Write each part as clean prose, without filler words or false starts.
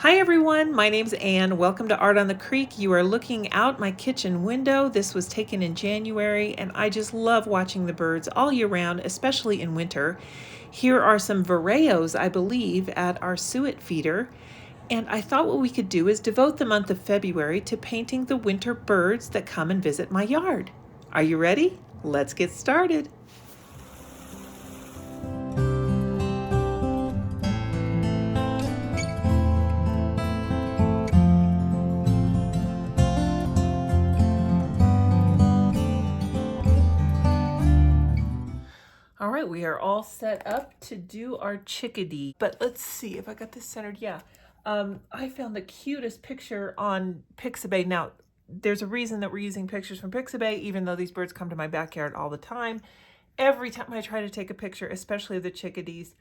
Hi everyone, my name's Anne. Welcome to Art on the Creek. You are looking out my kitchen window. This was taken in January and I just love watching the birds all year round, especially in winter. Here are some vireos, I believe, at our suet feeder. And I thought what we could do is devote the month of February to painting the winter birds that come and visit my yard. Are you ready? Let's get started. All right, we are all set up to do our chickadee. But let's see if I got this centered. Yeah. I found the cutest picture on Pixabay. Now, there's a reason that we're using pictures from Pixabay, even though these birds come to my backyard all the time. Every time I try to take a picture, especially of the chickadees,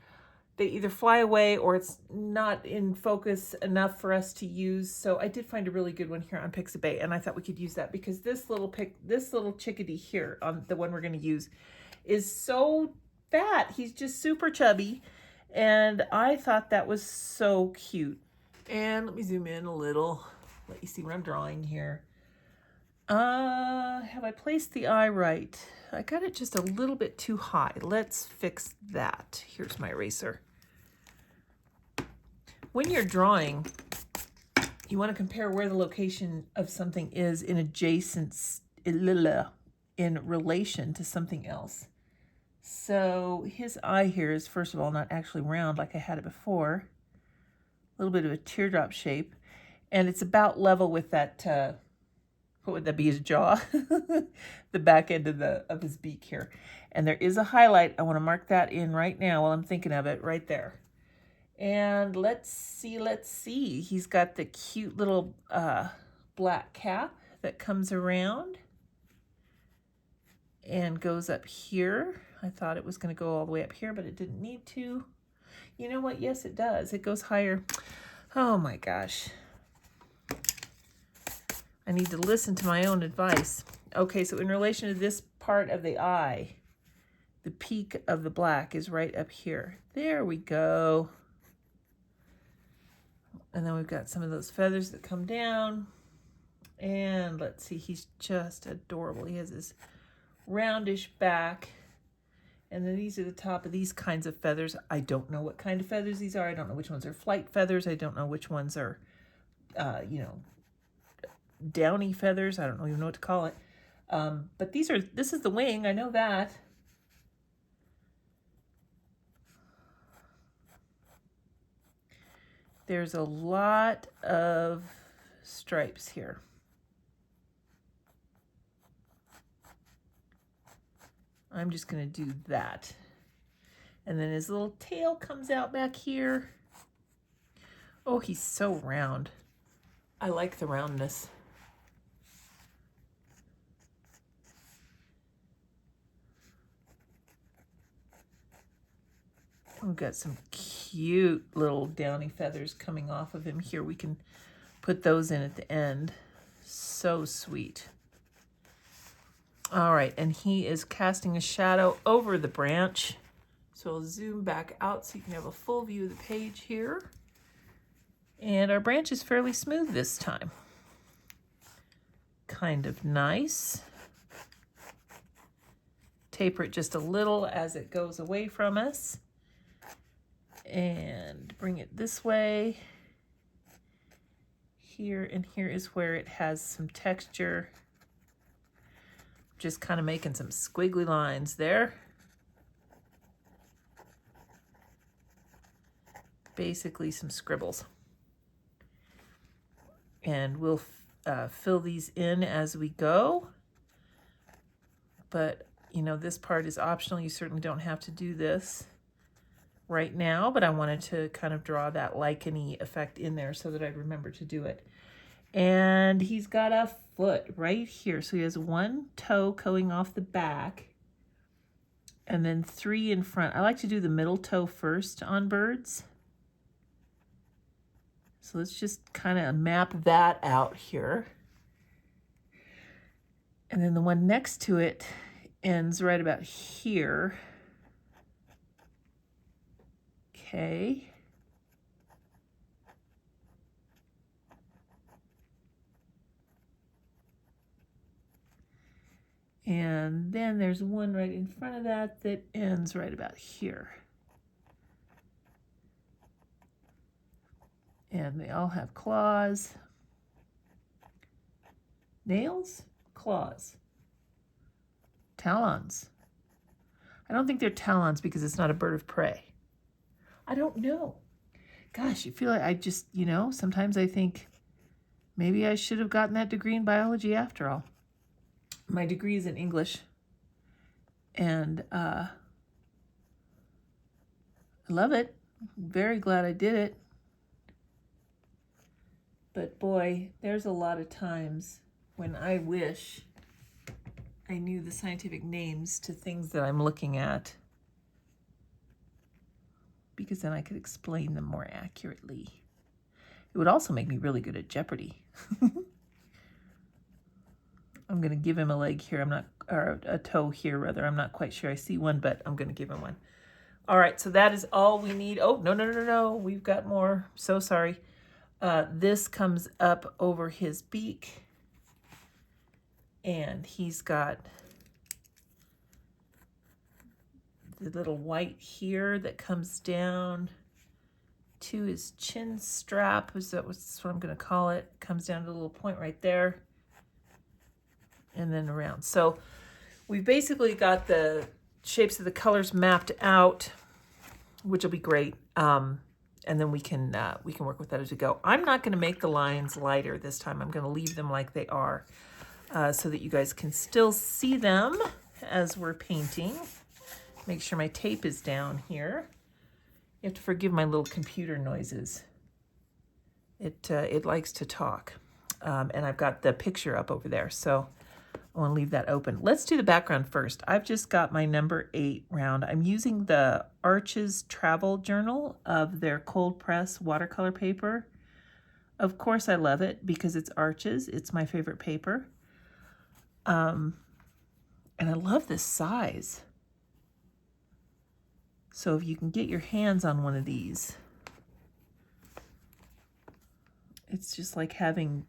they either fly away or it's not in focus enough for us to use. So I did find a really good one here on Pixabay, and I thought we could use that because this little chickadee here, on the one we're going to use, is so fat. He's just super chubby, and I thought that was so cute. And let me zoom in a little, let you see what I'm drawing here. Have I placed the eye right? I got it just a little bit too high. Let's fix that. Here's my eraser. When you're drawing, you want to compare where the location of something is in relation to something else. So his eye here is, first of all, not actually round like I had it before. A little bit of a teardrop shape. And it's about level with that, what would that be, his jaw? The back end of his beak here. And there is a highlight. I want to mark that in right now while I'm thinking of it, right there. And let's see. He's got the cute little black cap that comes around and goes up here. I thought it was going to go all the way up here, but it didn't need to. You know what? Yes, it does. It goes higher. Oh my gosh. I need to listen to my own advice. Okay, so in relation to this part of the eye, the peak of the black is right up here. There we go. And then we've got some of those feathers that come down. And let's see, he's just adorable. He has this roundish back. And then these are the top of these kinds of feathers. I don't know what kind of feathers these are. I don't know which ones are flight feathers. I don't know which ones are, downy feathers. I don't even know what to call it. But this is the wing. I know that. There's a lot of stripes here. I'm just going to do that. And then his little tail comes out back here. Oh, he's so round. I like the roundness. We've got some cute little downy feathers coming off of him here. We can put those in at the end. So sweet. All right, and he is casting a shadow over the branch. So I'll zoom back out so you can have a full view of the page here. And our branch is fairly smooth this time. Kind of nice. Taper it just a little as it goes away from us. And bring it this way. Here and here is where it has some texture. Just kind of making some squiggly lines there. Basically some scribbles. And we'll fill these in as we go. But, this part is optional. You certainly don't have to do this right now, but I wanted to kind of draw that lichen-y effect in there so that I'd remember to do it. And he's got a foot right here. So he has one toe going off the back and then 3 in front. I like to do the middle toe first on birds. So let's just kind of map that out here. And then the one next to it ends right about here. Okay. And then there's one right in front of that that ends right about here. And they all have claws. Nails? Claws. Talons. I don't think they're talons because it's not a bird of prey. I don't know. Gosh, you feel like I just, you know, sometimes I think maybe I should have gotten that degree in biology after all. My degree is in English. And I love it. Very glad I did it. But boy, there's a lot of times when I wish I knew the scientific names to things that I'm looking at, because then I could explain them more accurately. It would also make me really good at Jeopardy. I'm going to give him a leg here. I'm not, or a toe here rather. I'm not quite sure. I see one, but I'm going to give him one. All right, so that is all we need. Oh, no. We've got more. So sorry. This comes up over his beak. And he's got the little white here that comes down to his chin strap. That's what I'm going to call it. Comes down to a little point right there. And then around. So we've basically got the shapes of the colors mapped out, which will be great. And then we can work with that as we go. I'm not going to make the lines lighter this time. I'm going to leave them like they are, so that you guys can still see them as we're painting. Make sure my tape is down here. You have to forgive my little computer noises. It likes to talk. And I've got the picture up over there, so I want to leave that open. Let's do the background first. I've just got my number 8 round. I'm using the Arches Travel Journal of their cold press watercolor paper. Of course I love it because it's Arches. It's my favorite paper. And I love this size. So if you can get your hands on one of these, it's just like having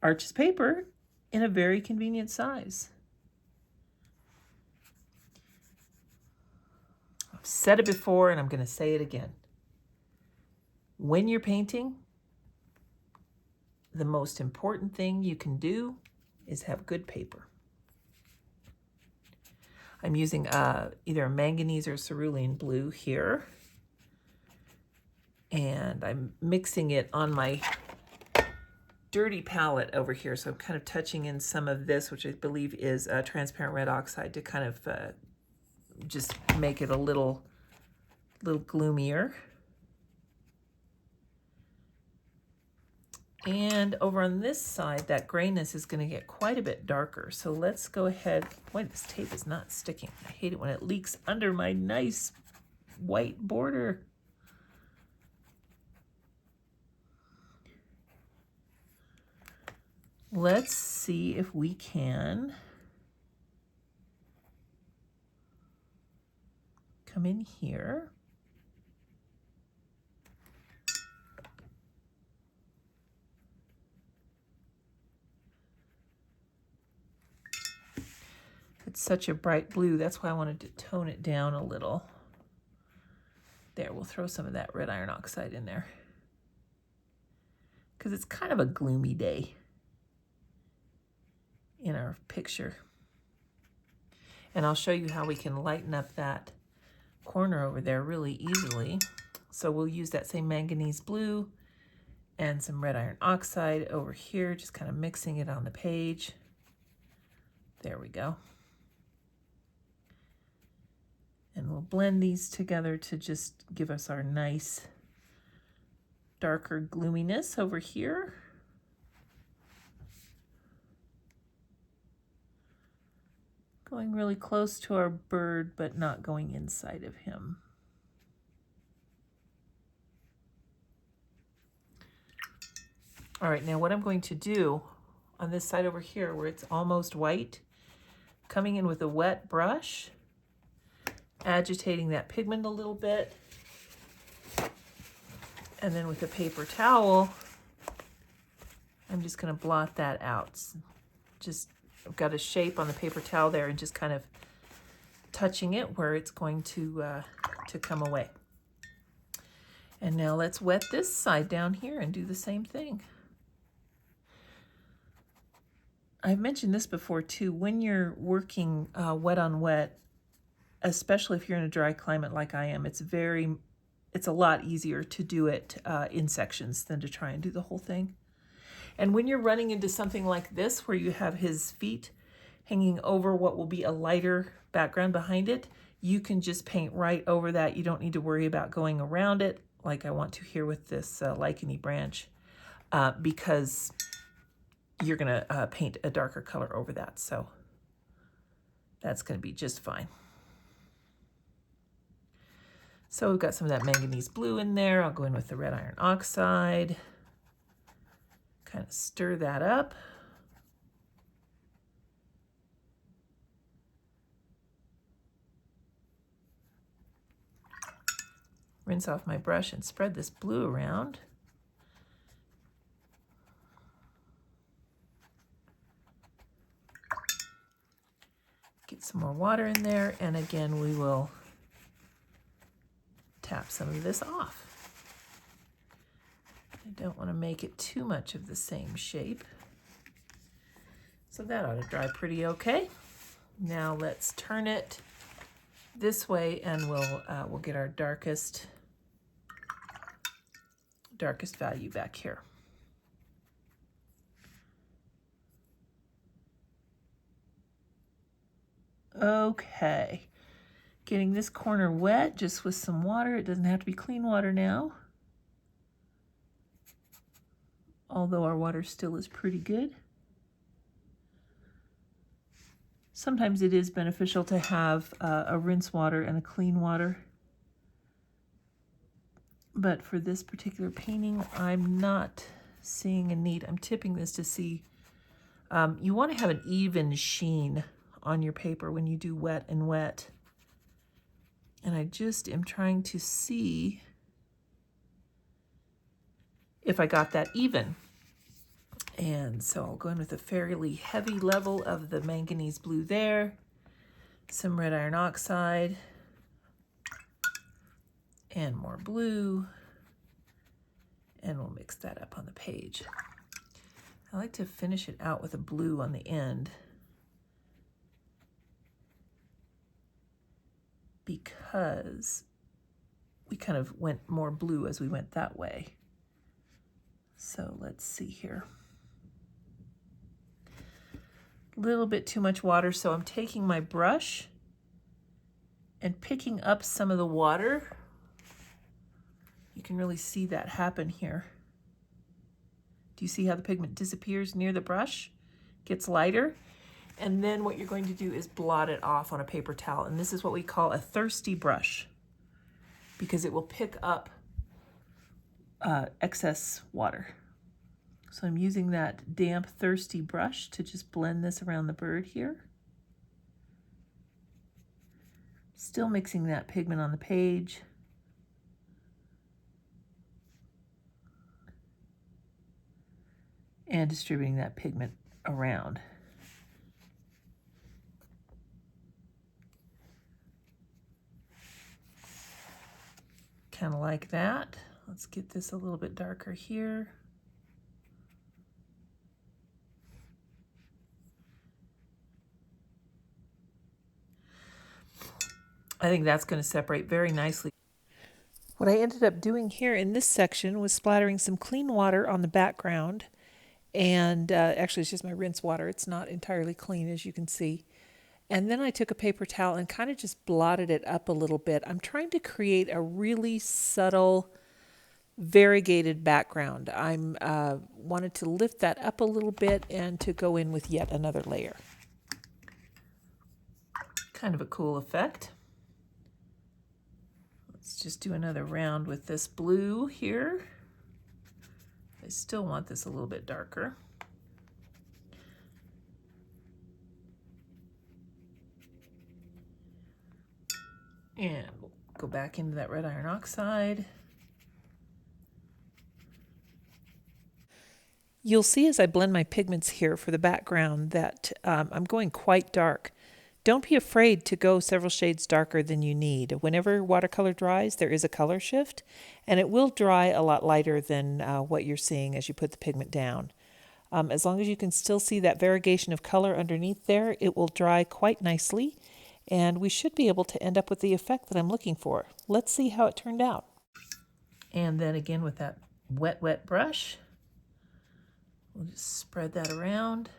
Arches paper in a very convenient size. I've said it before and I'm going to say it again. When you're painting, the most important thing you can do is have good paper. I'm using either a manganese or cerulean blue here. And I'm mixing it on my dirty palette over here. So I'm kind of touching in some of this, which I believe is transparent red oxide, to kind of just make it a little gloomier. And over on this side, that grayness is going to get quite a bit darker. So let's go ahead. Boy, this tape is not sticking. I hate it when it leaks under my nice white border. Let's see if we can come in here. It's such a bright blue. That's why I wanted to tone it down a little. There, we'll throw some of that red iron oxide in there, because it's kind of a gloomy day in our picture. And I'll show you how we can lighten up that corner over there really easily. So we'll use that same manganese blue and some red iron oxide over here, just kind of mixing it on the page. There we go. And we'll blend these together to just give us our nice darker gloominess over here. Going really close to our bird, but not going inside of him. All right, now what I'm going to do on this side over here where it's almost white, coming in with a wet brush, agitating that pigment a little bit, and then with a paper towel, I'm just going to blot that out. Just I've got a shape on the paper towel there and just kind of touching it where it's going to come away. And now let's wet this side down here and do the same thing. I've mentioned this before too, when you're working wet on wet, especially if you're in a dry climate like I am, it's a lot easier to do it in sections than to try and do the whole thing. And when you're running into something like this, where you have his feet hanging over what will be a lighter background behind it, you can just paint right over that. You don't need to worry about going around it like I want to here with this licheny branch, because you're going to paint a darker color over that. So that's going to be just fine. So we've got some of that manganese blue in there. I'll go in with the red iron oxide. Kind of stir that up. Rinse off my brush and spread this blue around. Get some more water in there, and again we will tap some of this off. I don't want to make it too much of the same shape. So that ought to dry pretty okay. Now let's turn it this way and we'll get our darkest value back here. Okay, getting this corner wet just with some water. It doesn't have to be clean water now, although our water still is pretty good. Sometimes it is beneficial to have a rinse water and a clean water. But for this particular painting, I'm not seeing a need. I'm tipping this to see. You want to have an even sheen on your paper when you do wet and wet. And I just am trying to see if I got that even. And so I'll go in with a fairly heavy level of the manganese blue there, some red iron oxide, and more blue, and we'll mix that up on the page. I like to finish it out with a blue on the end because we kind of went more blue as we went that way. So let's see here. A little bit too much water, so I'm taking my brush and picking up some of the water. You can really see that happen here. Do you see how the pigment disappears near the brush? Gets lighter. And then what you're going to do is blot it off on a paper towel. And this is what we call a thirsty brush, because it will pick up excess water. So I'm using that damp, thirsty brush to just blend this around the bird here. Still mixing that pigment on the page. And distributing that pigment around. Kind of like that. Let's get this a little bit darker here. I think that's going to separate very nicely. What I ended up doing here in this section was splattering some clean water on the background. And actually it's just my rinse water. It's not entirely clean, as you can see. And then I took a paper towel and kind of just blotted it up a little bit. I'm trying to create a really subtle, variegated background. I'm wanted to lift that up a little bit and to go in with yet another layer. Kind of a cool effect. Let's just do another round with this blue here. I still want this a little bit darker. And we'll go back into that red iron oxide. You'll see as I blend my pigments here for the background that I'm going quite dark. Don't be afraid to go several shades darker than you need. Whenever watercolor dries, there is a color shift, and it will dry a lot lighter than what you're seeing as you put the pigment down. As long as you can still see that variegation of color underneath there, it will dry quite nicely, and we should be able to end up with the effect that I'm looking for. Let's see how it turned out. And then again with that wet brush, we'll just spread that around.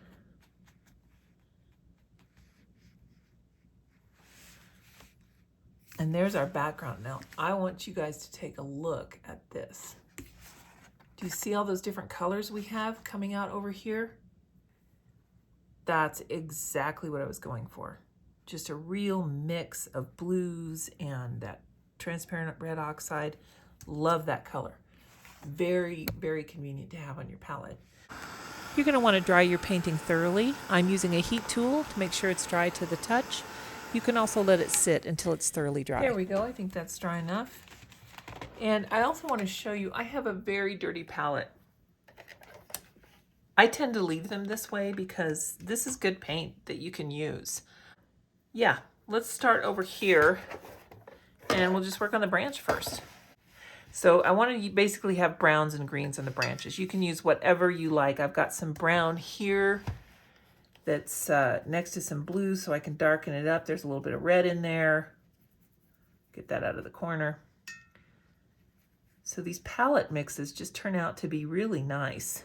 And there's our background. Now, I want you guys to take a look at this. Do you see all those different colors we have coming out over here? That's exactly what I was going for. Just a real mix of blues and that transparent red oxide. Love that color. Very, very convenient to have on your palette. You're going to want to dry your painting thoroughly. I'm using a heat tool to make sure it's dry to the touch. You can also let it sit until it's thoroughly dry. There we go. I think that's dry enough. And I also want to show you, I have a very dirty palette. I tend to leave them this way because this is good paint that you can use. Yeah, let's start over here and we'll just work on the branch first. So I want to basically have browns and greens on the branches. You can use whatever you like. I've got some brown here that's next to some blue so I can darken it up. There's a little bit of red in there. Get that out of the corner. So these palette mixes just turn out to be really nice.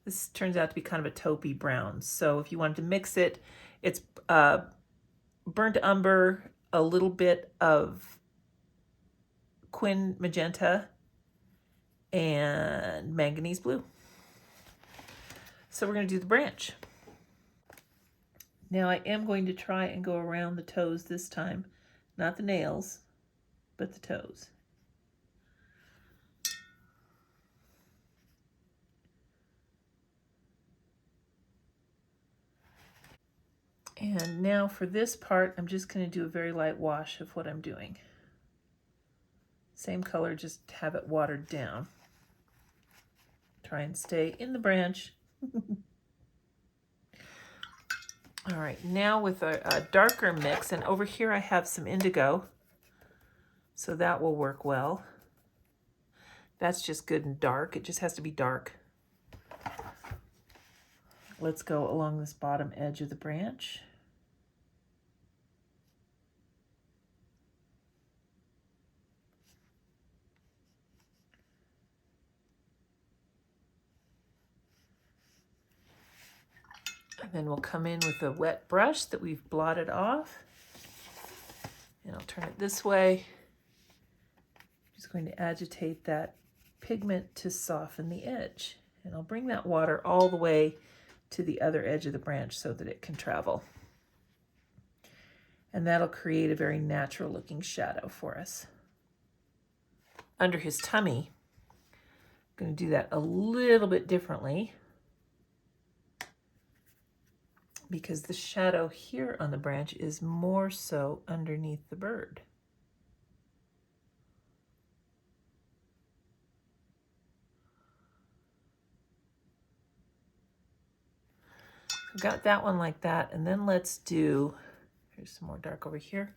This turns out to be kind of a taupey brown. So if you wanted to mix it, it's burnt umber, a little bit of quin magenta, and manganese blue. So we're going to do the branch. Now I am going to try and go around the toes this time. Not the nails, but the toes. And now for this part, I'm just going to do a very light wash of what I'm doing. Same color, just have it watered down. Try and stay in the branch. All right, now with a darker mix, and over here I have some indigo, so that will work well. That's just good and dark. It just has to be dark. Let's go along this bottom edge of the branch. And then we'll come in with a wet brush that we've blotted off. And I'll turn it this way. I'm just going to agitate that pigment to soften the edge. And I'll bring that water all the way to the other edge of the branch so that it can travel. And that'll create a very natural looking shadow for us. Under his tummy, I'm going to do that a little bit differently, because the shadow here on the branch is more so underneath the bird. So got that one like that, and then let's do, here's some more dark over here,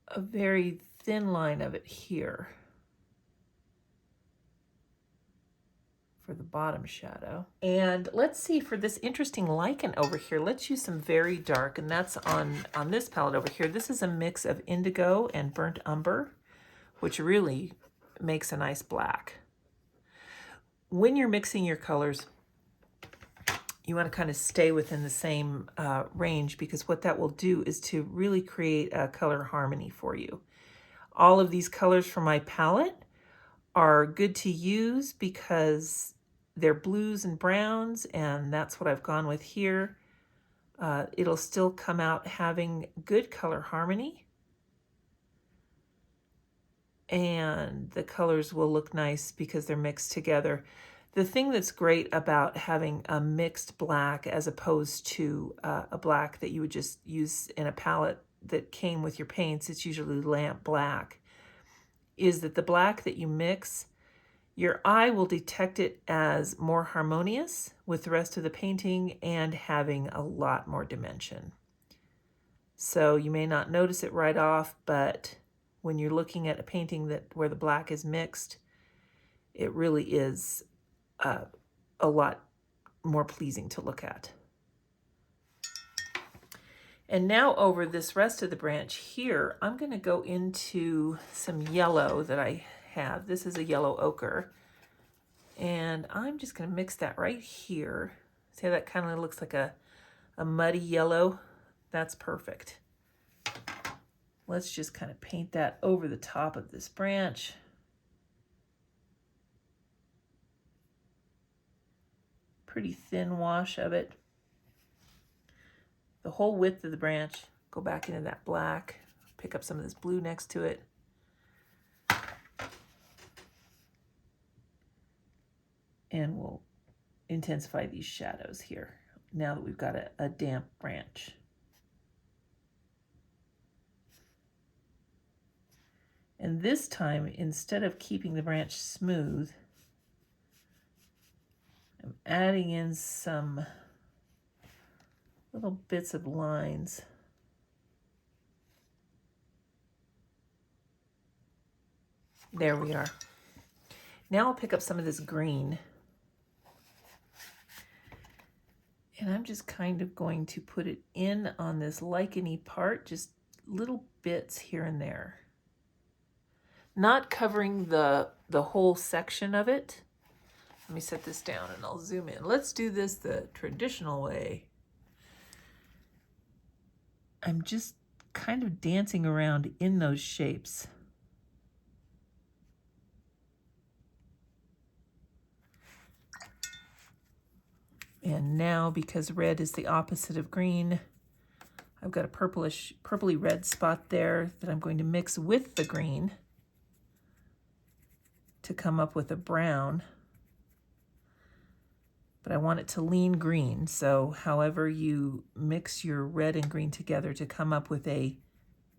a very thin line of it here for the bottom shadow. And let's see, for this interesting lichen over here, let's use some very dark, and that's on this palette over here. This is a mix of indigo and burnt umber, which really makes a nice black. When you're mixing your colors, you want to kind of stay within the same range, because what that will do is to really create a color harmony for you. All of these colors from my palette are good to use because they're blues and browns, and that's what I've gone with here. It'll still come out having good color harmony, and the colors will look nice because they're mixed together. The thing that's great about having a mixed black as opposed to a black that you would just use in a palette that came with your paints, it's usually lamp black, is that the black that you mix Your eye will detect it as more harmonious with the rest of the painting and having a lot more dimension. So you may not notice it right off, but when you're looking at a painting where the black is mixed, it really is a lot more pleasing to look at. And now over this rest of the branch here, I'm going to go into some yellow that I have. This is a yellow ochre. And I'm just going to mix that right here. See how that kind of looks like a muddy yellow? That's perfect. Let's just kind of paint that over the top of this branch. Pretty thin wash of it. The whole width of the branch. Go back into that black. Pick up some of this blue next to it. And we'll intensify these shadows here now that we've got a damp branch. And this time, instead of keeping the branch smooth, I'm adding in some little bits of lines. There we are. Now I'll pick up some of this green. And I'm just kind of going to put it in on this licheny part, just little bits here and there. Not covering the whole section of it. Let me set this down and I'll zoom in. Let's do this the traditional way. I'm just kind of dancing around in those shapes. And now, because red is the opposite of green, I've got a purpley red spot there that I'm going to mix with the green to come up with a brown. But I want it to lean green, so however you mix your red and green together to come up with a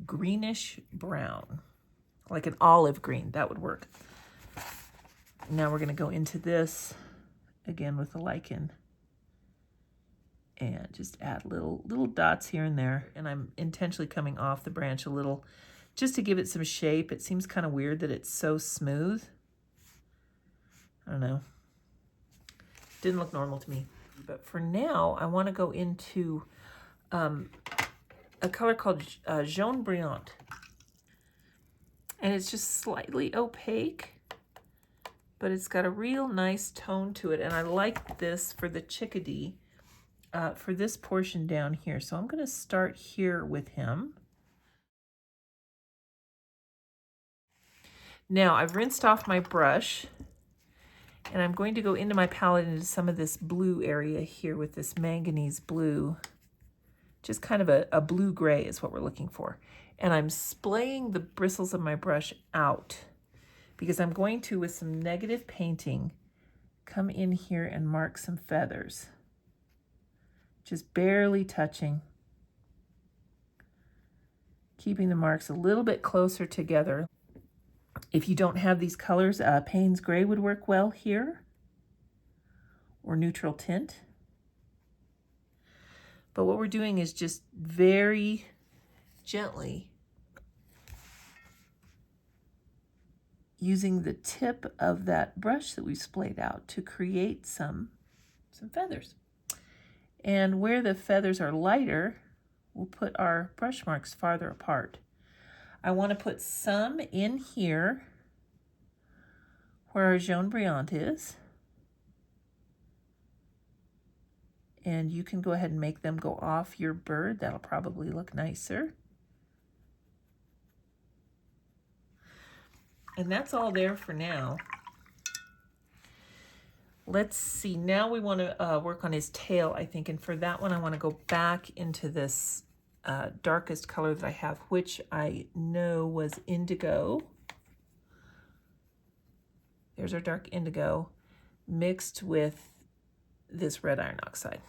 greenish brown, like an olive green, that would work. Now we're going to go into this again with the lichen and just add little dots here and there. And I'm intentionally coming off the branch a little just to give it some shape. It seems kind of weird that it's so smooth. I don't know. Didn't look normal to me. But for now, I want to go into a color called Jaune Brillant. And it's just slightly opaque, but it's got a real nice tone to it. And I like this for the chickadee, for this portion down here. So I'm going to start here with him. Now I've rinsed off my brush and I'm going to go into my palette into some of this blue area here with this manganese blue. Just kind of a blue-gray is what we're looking for. And I'm splaying the bristles of my brush out because I'm going to, with some negative painting, come in here and mark some feathers. Just barely touching. Keeping the marks a little bit closer together. If you don't have these colors, Payne's Gray would work well here, or neutral tint. But what we're doing is just very gently using the tip of that brush that we splayed out to create some feathers. And where the feathers are lighter, we'll put our brush marks farther apart. I want to put some in here where our Jaune Brillant is. And you can go ahead and make them go off your bird. That'll probably look nicer. And that's all there for now. Let's see, now we want to work on his tail, I think. And for that one, I want to go back into this darkest color that I have, which I know was indigo. There's our dark indigo mixed with this red iron oxide.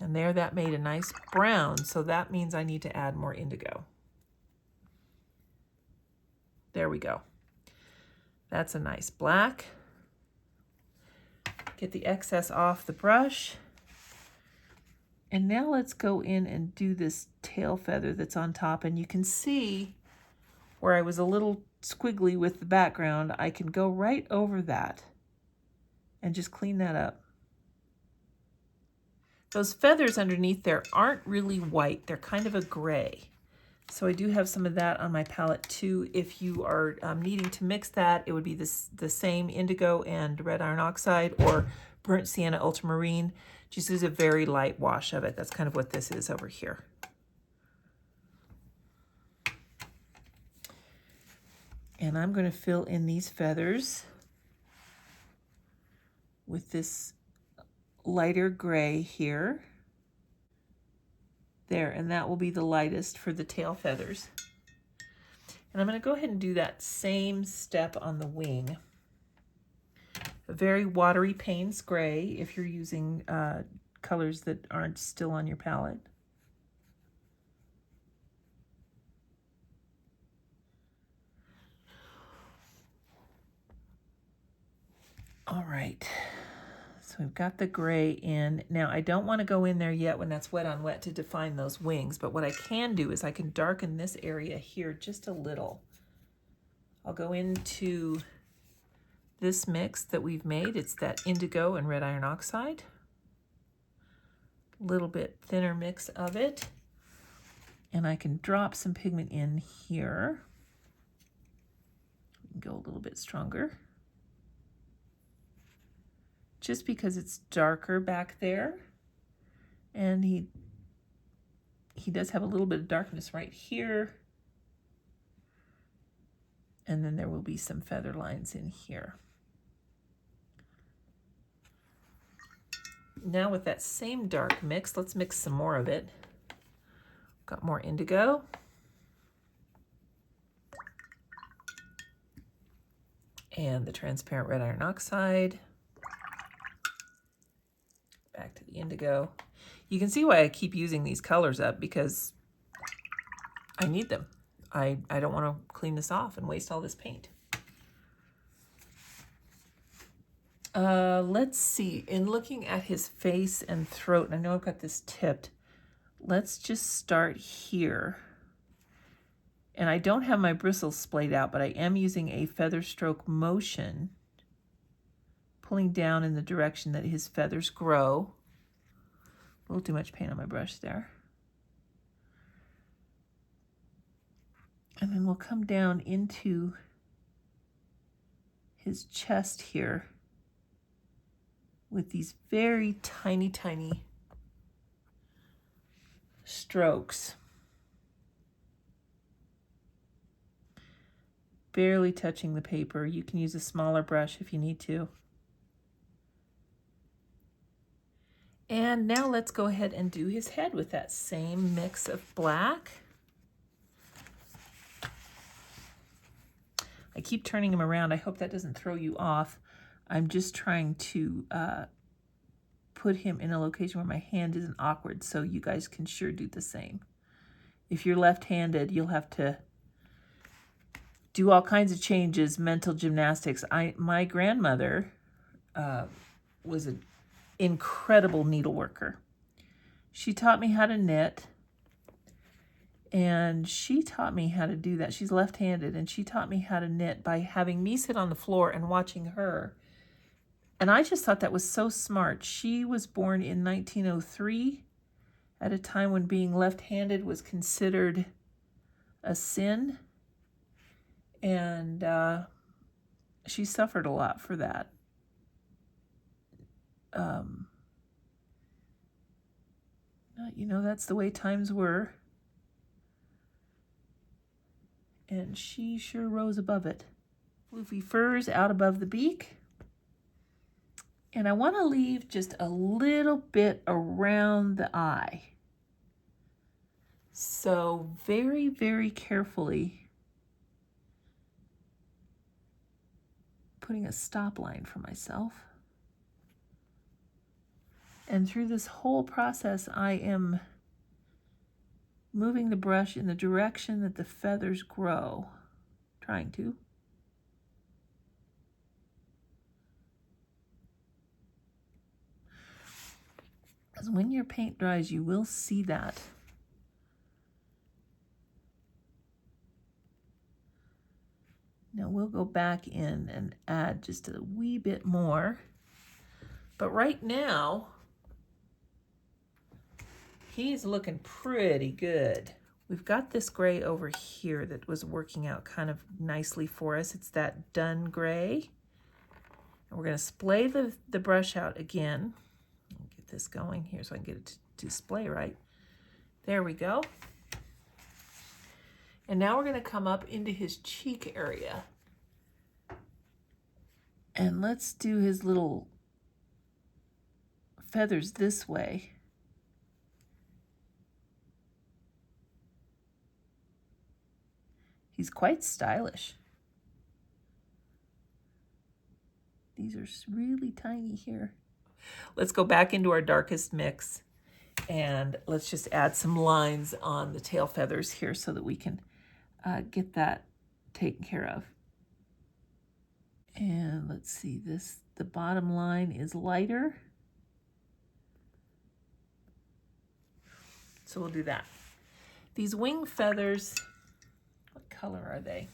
And there, that made a nice brown, so that means I need to add more indigo. There we go. That's a nice black. Get the excess off the brush. And now let's go in and do this tail feather that's on top. And you can see where I was a little squiggly with the background, I can go right over that and just clean that up. Those feathers underneath there aren't really white, they're kind of a gray. So I do have some of that on my palette too. If you are needing to mix that, it would be the same indigo and red iron oxide or burnt sienna ultramarine. Just use a very light wash of it. That's kind of what this is over here. And I'm going to fill in these feathers with this lighter gray here. There, and that will be the lightest for the tail feathers. And I'm going to go ahead and do that same step on the wing. A very watery Payne's gray if you're using colors that aren't still on your palette. All right, so we've got the gray in. Now I don't want to go in there yet when that's wet on wet to define those wings, but what I can do is I can darken this area here just a little. I'll go into this mix that we've made. It's that indigo and red iron oxide. A little bit thinner mix of it. And I can drop some pigment in here. Go a little bit stronger. Just because it's darker back there. And he does have a little bit of darkness right here. And then there will be some feather lines in here. Now with that same dark mix, let's mix some more of it. Got more indigo. And the transparent red iron oxide. Back to the indigo. You can see why I keep using these colors up, because I need them. I don't want to clean this off and waste all this paint. Let's see, in looking at his face and throat, and I know I've got this tipped, let's just start here. And I don't have my bristles splayed out, but I am using a feather stroke motion, pulling down in the direction that his feathers grow. A little too much paint on my brush there. And then we'll come down into his chest here with these very tiny, tiny strokes. Barely touching the paper. You can use a smaller brush if you need to. And now let's go ahead and do his head with that same mix of black. I keep turning him around. I hope that doesn't throw you off. I'm just trying to put him in a location where my hand isn't awkward, so you guys can sure do the same. If you're left-handed, you'll have to do all kinds of changes, mental gymnastics. My grandmother was an incredible needleworker. She taught me how to knit, and she taught me how to do that. She's left-handed, and she taught me how to knit by having me sit on the floor and watching her. And I just thought that was so smart. She was born in 1903, at a time when being left-handed was considered a sin. And she suffered a lot for that. You know, that's the way times were. And she sure rose above it. Floofy furs out above the beak. And I want to leave just a little bit around the eye. So very, very carefully putting a stop line for myself. And through this whole process, I am moving the brush in the direction that the feathers grow. Trying to. because when your paint dries, you will see that. Now we'll go back in and add just a wee bit more. But right now, he's looking pretty good. We've got this gray over here that was working out kind of nicely for us. It's that dun gray. And we're gonna splay the brush out again. Get this going here so I can get it to display right. There we go. And now we're gonna come up into his cheek area. And let's do his little feathers this way. He's quite stylish. These are really tiny here. Let's go back into our darkest mix and let's just add some lines on the tail feathers here so that we can get that taken care of. And let's see, the bottom line is lighter. So we'll do that. These wing feathers, what color are they?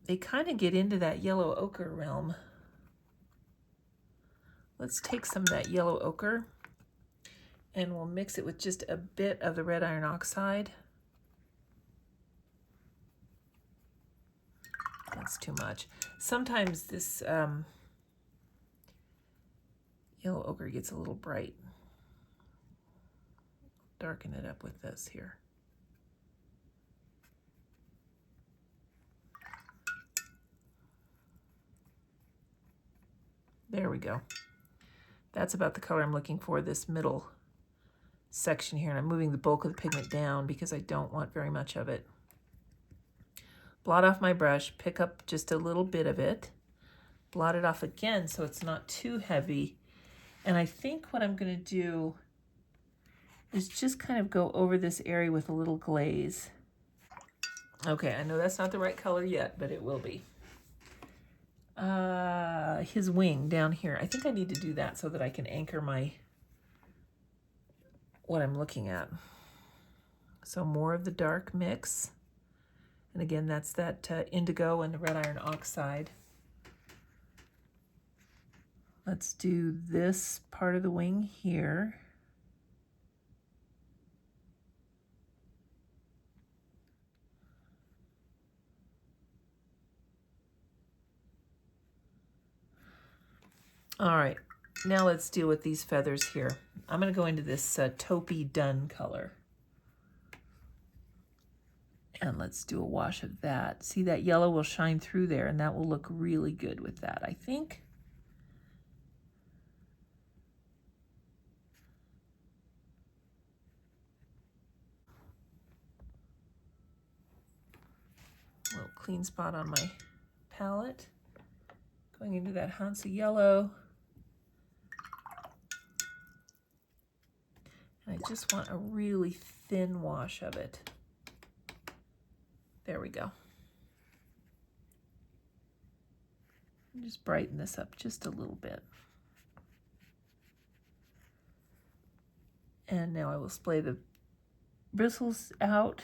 They kind of get into that yellow ochre realm. Let's take some of that yellow ochre and we'll mix it with just a bit of the red iron oxide. That's too much. Sometimes this yellow ochre gets a little bright. Darken it up with this here. There we go. That's about the color I'm looking for, this middle section here. And I'm moving the bulk of the pigment down because I don't want very much of it. Blot off my brush, pick up just a little bit of it, blot it off again so it's not too heavy. And I think what I'm gonna do is just kind of go over this area with a little glaze. Okay, I know that's not the right color yet, but it will be. His wing down here. I think I need to do that so that I can anchor what I'm looking at. So more of the dark mix. And again, that's that indigo and the red iron oxide. Let's do this part of the wing here. All right, now let's deal with these feathers here. I'm gonna go into this taupey dun color. And let's do a wash of that. See, that yellow will shine through there and that will look really good with that, I think. A little clean spot on my palette. Going into that Hansa yellow. And I just want a really thin wash of it. There we go. Just brighten this up just a little bit. And now I will splay the bristles out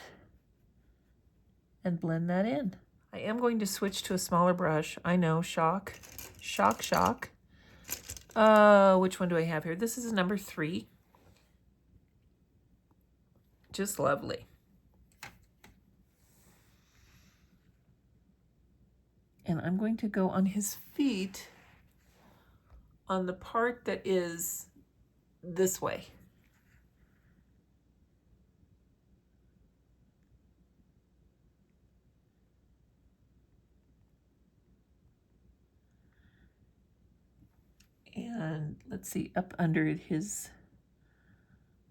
and blend that in. I am going to switch to a smaller brush. I know, shock, shock, shock. Which one do I have here? This is number 3. Just lovely. And I'm going to go on his feet on the part that is this way. And let's see, up under his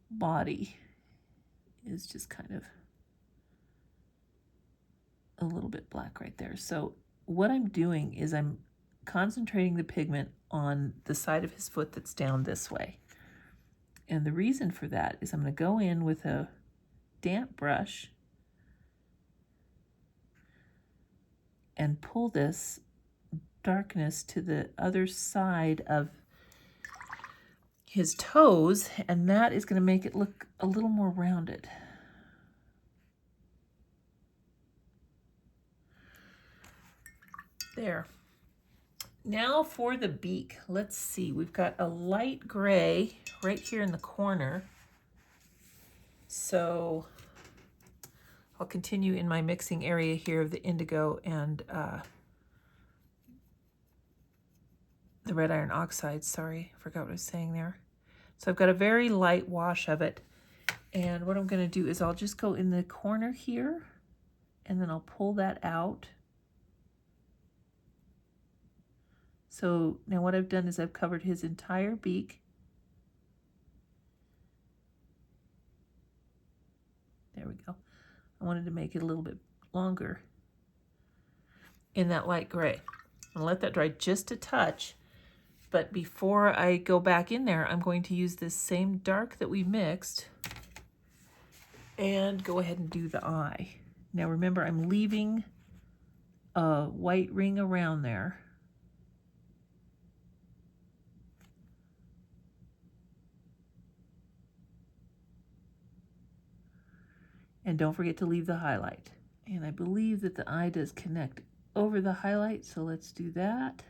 body is just kind of a little bit black right there. So what I'm doing is I'm concentrating the pigment on the side of his foot that's down this way. And the reason for that is I'm going to go in with a damp brush and pull this darkness to the other side of his toes, and that is going to make it look a little more rounded. There. Now for the beak. Let's see. We've got a light gray right here in the corner. So I'll continue in my mixing area here of the indigo and the red iron oxide. Sorry, I forgot what I was saying there. So I've got a very light wash of it. And what I'm going to do is I'll just go in the corner here, and then I'll pull that out. So now what I've done is I've covered his entire beak. There we go. I wanted to make it a little bit longer in that light gray. I'll let that dry just a touch, but before I go back in there, I'm going to use this same dark that we mixed and go ahead and do the eye. Now remember, I'm leaving a white ring around there. And don't forget to leave the highlight. And I believe that the eye does connect over the highlight, so let's do that.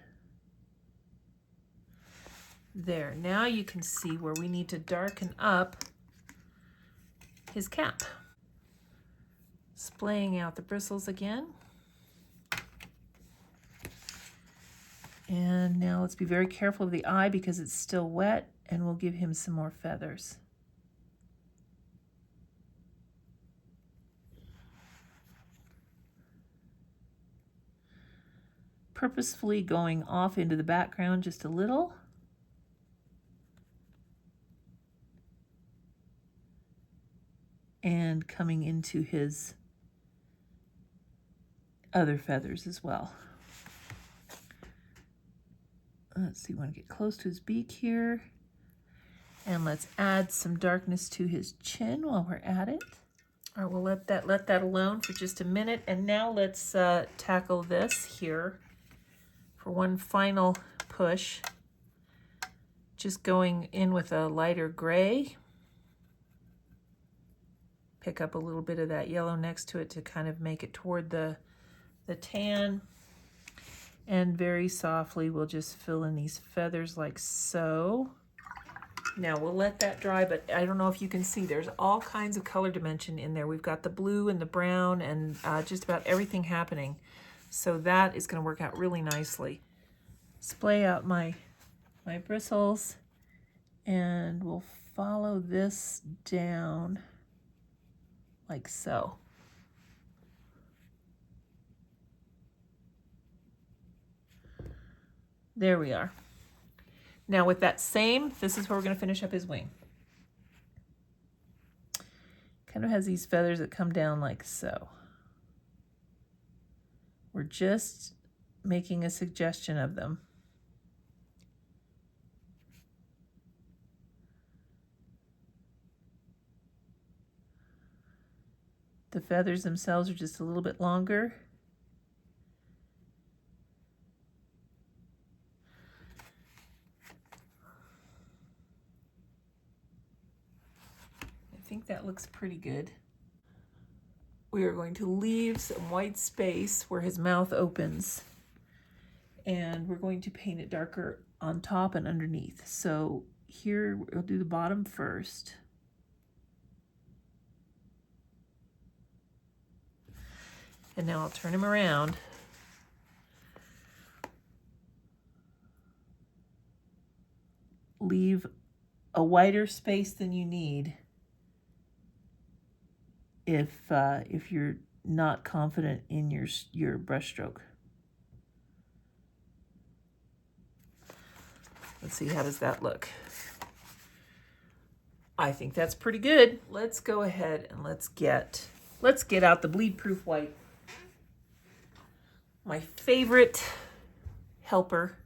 There, now you can see where we need to darken up his cap. Splaying out the bristles again. And now let's be very careful of the eye because it's still wet, and we'll give him some more feathers. Purposefully going off into the background just a little. And coming into his other feathers as well. Let's see, we want to get close to his beak here. And let's add some darkness to his chin while we're at it. All right, we'll let that alone for just a minute. And now let's tackle this here for one final push. Just going in with a lighter gray. Pick up a little bit of that yellow next to it to kind of make it toward the tan. And very softly, we'll just fill in these feathers like so. Now we'll let that dry, but I don't know if you can see, there's all kinds of color dimension in there. We've got the blue and the brown and just about everything happening. So that is gonna work out really nicely. Splay out my bristles, and we'll follow this down like so. There we are. Now with that same, this is where we're going to finish up his wing. Kind of has these feathers that come down like so. We're just making a suggestion of them. The feathers themselves are just a little bit longer. I think that looks pretty good. We are going to leave some white space where his mouth opens, and we're going to paint it darker on top and underneath. So here we'll do the bottom first. And now I'll turn him around. Leave a wider space than you need if you're not confident in your brush stroke. Let's see, how does that look? I think that's pretty good. Let's go ahead and let's get out the bleed proof white. My favorite helper.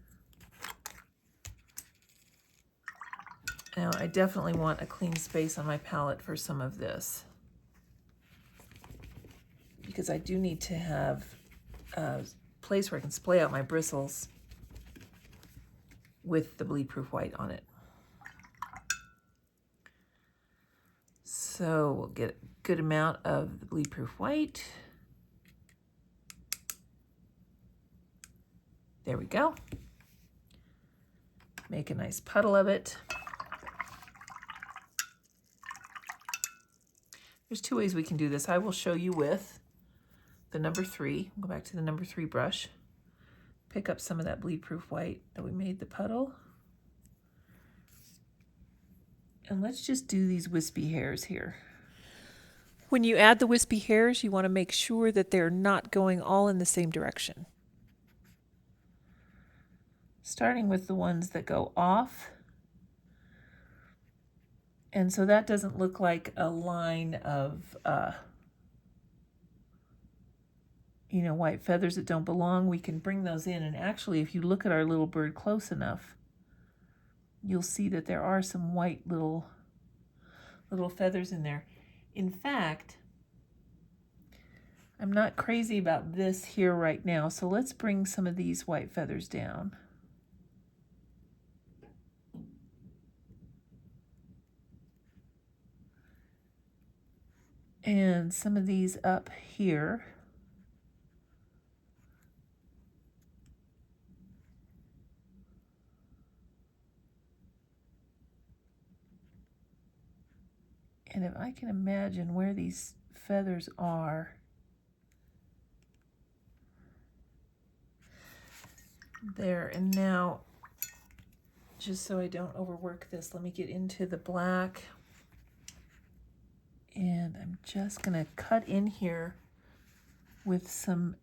Now I definitely want a clean space on my palette for some of this, because I do need to have a place where I can splay out my bristles with the bleed proof white on it. So we'll get a good amount of the bleed-proof white. There we go. Make a nice puddle of it. There's two ways we can do this. I will show you with the number 3. Go back to the number 3 brush. Pick up some of that bleed-proof white that we made the puddle. And let's just do these wispy hairs here. When you add the wispy hairs, you want to make sure that they're not going all in the same direction. Starting with the ones that go off. And so that doesn't look like a line of, you know, white feathers that don't belong. We can bring those in. And actually, if you look at our little bird close enough, you'll see that there are some white little feathers in there. In fact, I'm not crazy about this here right now. So let's bring some of these white feathers down. And some of these up here. And if I can imagine where these feathers are, there. And now, just so I don't overwork this, let me get into the black. And I'm just gonna cut in here with some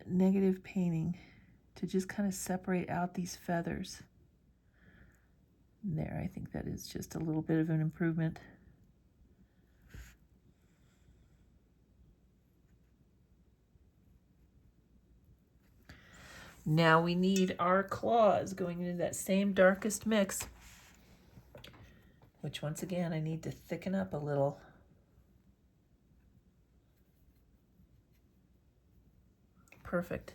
negative painting to just kind of separate out these feathers. There, I think that is just a little bit of an improvement. Now we need our claws going into that same darkest mix, which once again, I need to thicken up a little. Perfect.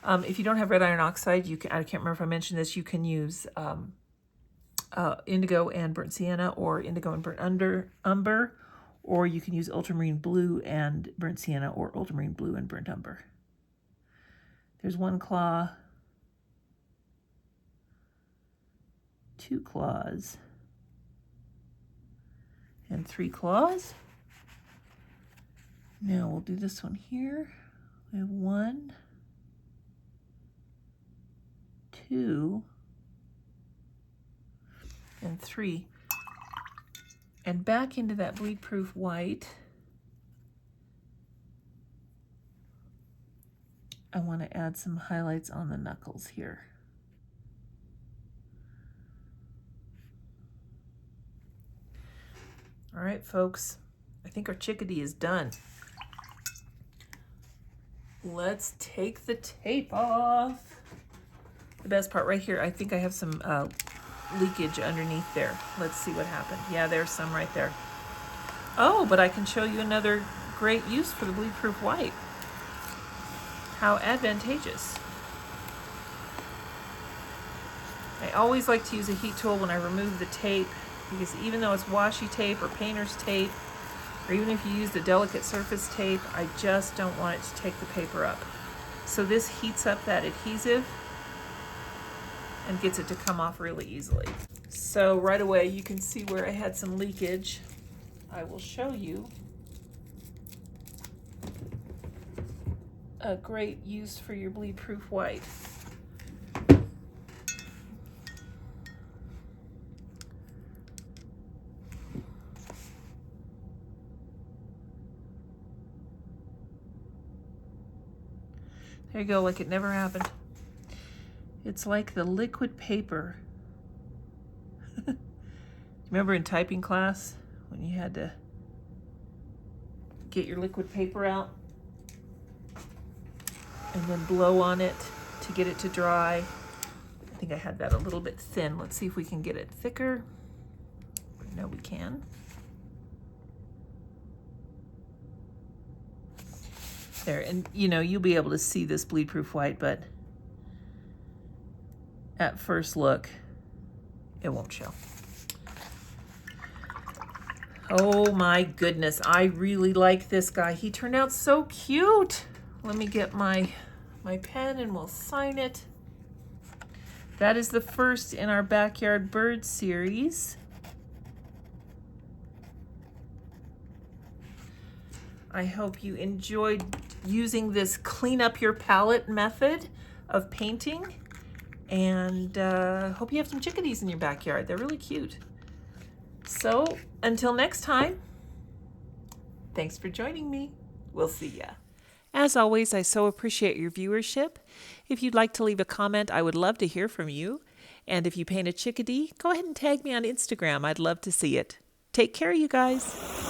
If you don't have red iron oxide, you can, I can't remember if I mentioned this, you can use indigo and burnt sienna, or indigo and burnt umber, or you can use ultramarine blue and burnt sienna, or ultramarine blue and burnt umber. There's 1 claw, 2 claws, and 3 claws. Now we'll do this one here. We have 1, 2, and 3. And back into that bleed-proof white, I want to add some highlights on the knuckles here. All right, folks, I think our chickadee is done. Let's take the tape off. The best part right here, I think I have some leakage underneath there. Let's see what happened. Yeah, there's some right there. Oh, but I can show you another great use for the bleed-proof white. How advantageous. I always like to use a heat tool when I remove the tape, because even though it's washi tape or painter's tape, or even if you use the delicate surface tape, I just don't want it to take the paper up. So this heats up that adhesive and gets it to come off really easily. So right away you can see where I had some leakage. I will show you a great use for your bleed-proof white. There you go, like it never happened. It's like the liquid paper. Remember in typing class when you had to get your liquid paper out and then blow on it to get it to dry? I think I had that a little bit thin. Let's see if we can get it thicker. No, we can. There, and you know, you'll be able to see this bleed-proof white, but at first look, it won't show. Oh my goodness, I really like this guy. He turned out so cute. Let me get my pen and we'll sign it. That is the first in our Backyard Bird series. I hope you enjoyed using this clean up your palette method of painting, and hope you have some chickadees in your backyard. They're really cute. So until next time, thanks for joining me. We'll see ya. As always, I so appreciate your viewership. If you'd like to leave a comment, I would love to hear from you. And if you paint a chickadee, go ahead and tag me on Instagram. I'd love to see it. Take care, you guys.